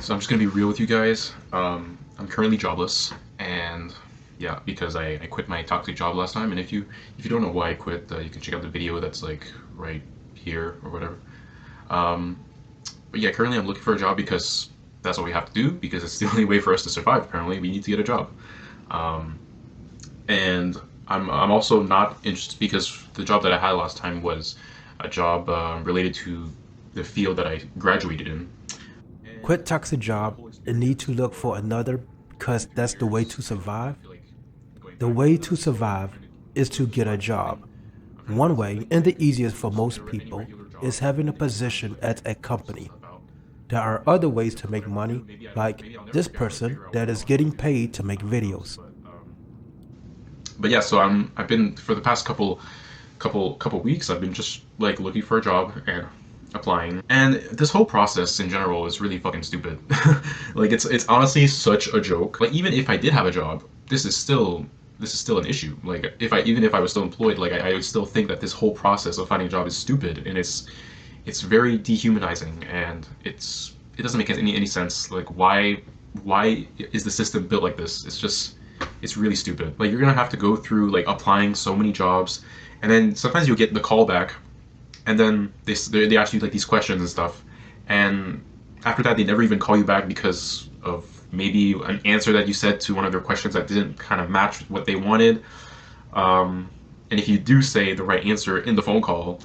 So I'm just gonna be real with you guys. I'm currently jobless, and yeah, because I quit my toxic job last time. And if you don't know why I quit, you can check out the video that's like right here or whatever. Um, but yeah, currently I'm looking for a job because that's what we have to do because it's the only way for us to survive. Apparently, we need to get a job. Um, and I'm also not interested because the job that I had last time was a job related to the field that I graduated in. Quit toxic job and need to look for another because that's the way to survive. The way to survive is to get a job. One way, and the easiest for most people, is having a position at a company. There are other ways to make money, like this person that is getting paid to make videos. But yeah, so I've been for the past couple weeks. I've been just like looking for a job and applying, and this whole process in general is really fucking stupid. Like it's honestly such a joke. Like even if I did have a job, this is still an issue. Like even if I was still employed, like I would still think that this whole process of finding a job is stupid, and it's very dehumanizing, and it doesn't make any sense. Like why is the system built like this? It's really stupid. Like you're gonna have to go through like applying so many jobs, and then sometimes you'll get the call back, and then they ask you like these questions and stuff, and after that they never even call you back because of maybe an answer that you said to one of their questions that didn't kind of match what they wanted. And if you do say the right answer in the phone call,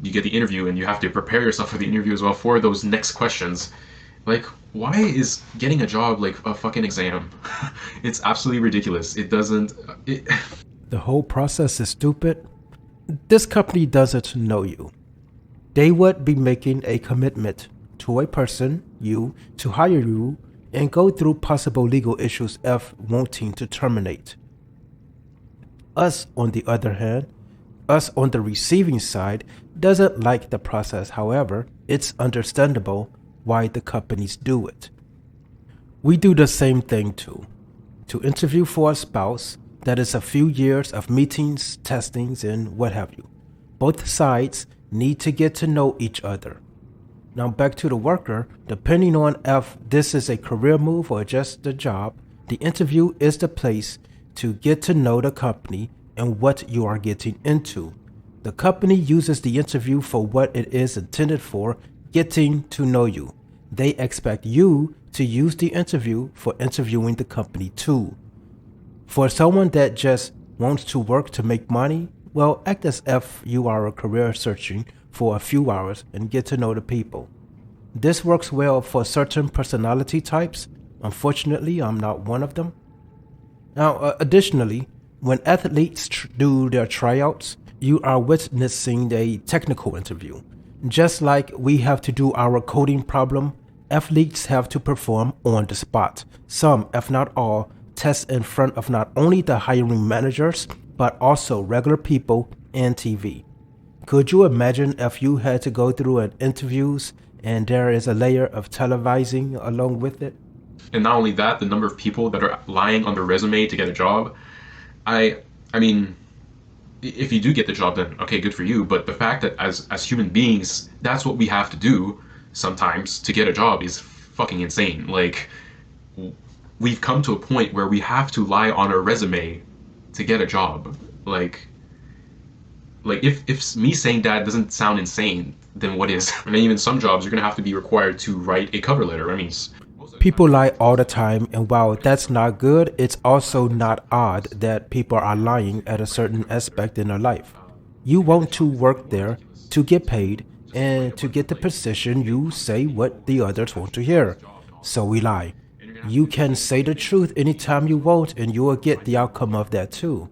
you get the interview, and you have to prepare yourself for the interview as well for those next questions. Like, why is getting a job like a fucking exam? It's absolutely ridiculous. It doesn't. It. The whole process is stupid. This company doesn't know you. They would be making a commitment to a person, you, to hire you and go through possible legal issues if wanting to terminate. Us, on the other hand, us on the receiving side, doesn't like the process. However, it's understandable why the companies do it. We do the same thing too. To interview for a spouse, that is a few years of meetings, testings, and what have you. Both sides need to get to know each other. Now back to the worker, depending on if this is a career move or just a job, the interview is the place to get to know the company and what you are getting into. The company uses the interview for what it is intended for, getting to know you. They expect you to use the interview for interviewing the company too. For someone that just wants to work to make money, well, act as if you are a career searching for a few hours and get to know the people. This works well for certain personality types. Unfortunately, I'm not one of them. Now, additionally, when athletes do their tryouts, you are witnessing a technical interview. Just like we have to do our coding problem, athletes have to perform on the spot. Some, if not all, test in front of not only the hiring managers, but also regular people and TV. Could you imagine if you had to go through an interviews and there is a layer of televising along with it? And not only that, the number of people that are lying on their resume to get a job. I mean, if you do get the job, then okay, good for you. But the fact that as human beings, that's what we have to do sometimes to get a job is fucking insane. Like, we've come to a point where we have to lie on our resume to get a job. Like if me saying that doesn't sound insane, then what is? And then even some jobs, you're gonna have to be required to write a cover letter. I mean, People lie all the time, and while that's not good, it's also not odd that people are lying at a certain aspect in their life. You want to work there to get paid, and to get the position, you say what the others want to hear. So we lie. You can say the truth anytime you want, and you will get the outcome of that too.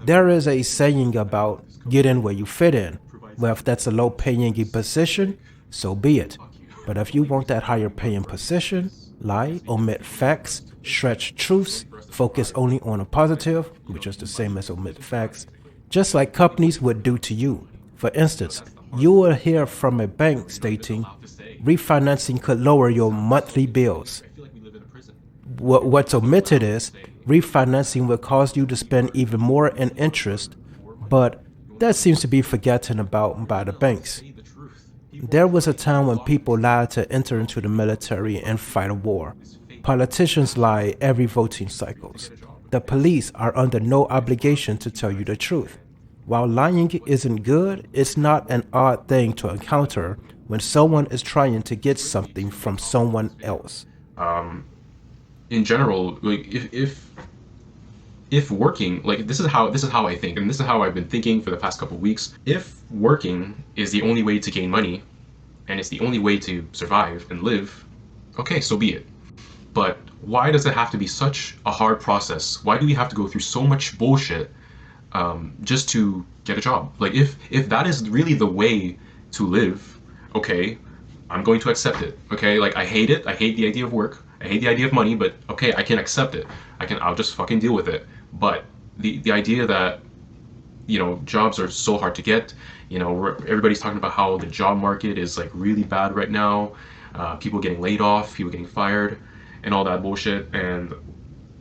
There is a saying about get in where you fit in. Well, if that's a low paying position, so be it. But if you want that higher paying position, lie, omit facts, stretch truths, focus only on a positive, which is the same as omit facts, just like companies would do to you. For instance, you will hear from a bank stating refinancing could lower your monthly bills. What's omitted is refinancing will cause you to spend even more in interest, but that seems to be forgotten about by the banks. There was a time when people lied to enter into the military and fight a war. Politicians lie every voting cycles. The police are under no obligation to tell you the truth. While lying isn't good, it's not an odd thing to encounter when someone is trying to get something from someone else. In general, like if working, like this is how I think, and this is how I've been thinking for the past couple of weeks. If working is the only way to gain money, and it's the only way to survive and live, okay, so be it. But why does it have to be such a hard process? Why do we have to go through so much bullshit just to get a job? Like if that is really the way to live, okay, I'm going to accept it. Okay, like I hate it. I hate the idea of work. I hate the idea of money. But okay, I can accept it. I'll just fucking deal with it. But the idea that jobs are so hard to get. Everybody's talking about how the job market is like really bad right now. People getting laid off, people getting fired, and all that bullshit. And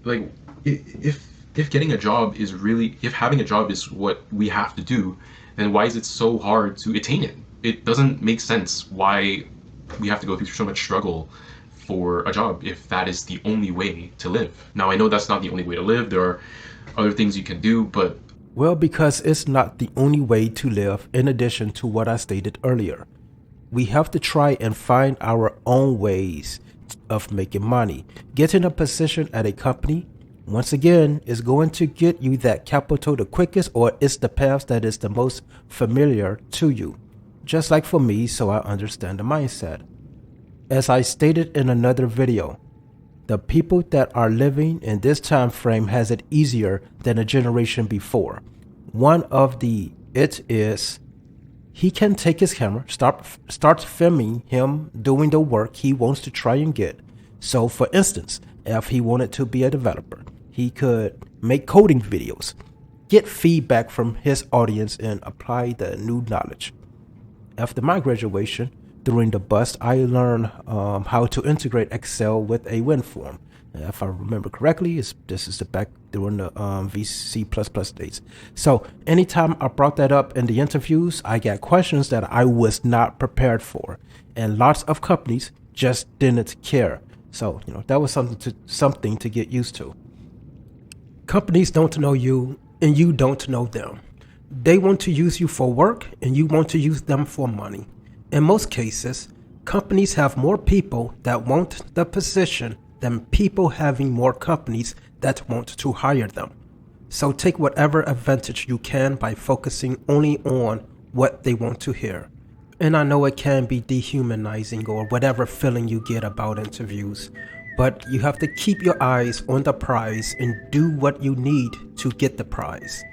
like, if getting a job is really, if having a job is what we have to do, then why is it so hard to attain it? It doesn't make sense why we have to go through so much struggle for a job if that is the only way to live. Now I know that's not the only way to live. There are other things you can do, but Well, because it's not the only way to live, in addition to what I stated earlier. We have to try and find our own ways of making money. Getting a position at a company, once again, is going to get you that capital the quickest, or it's the path that is the most familiar to you. Just like for me, so I understand the mindset. As I stated in another video, the people that are living in this time frame has it easier than a generation before. One of the it is he can take his camera, start filming him doing the work he wants to try and get. So for instance, if he wanted to be a developer, he could make coding videos, get feedback from his audience, and apply the new knowledge. After my graduation, during the bus, I learned how to integrate Excel with a WinForm. If I remember correctly, this is the back during the VC++ days. So anytime I brought that up in the interviews, I got questions that I was not prepared for, and lots of companies just didn't care. So that was something to get used to. Companies don't know you, and you don't know them. They want to use you for work, and you want to use them for money. In most cases, companies have more people that want the position than people having more companies that want to hire them. So take whatever advantage you can by focusing only on what they want to hear. And I know it can be dehumanizing or whatever feeling you get about interviews, but you have to keep your eyes on the prize and do what you need to get the prize.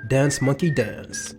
Dance, monkey, dance.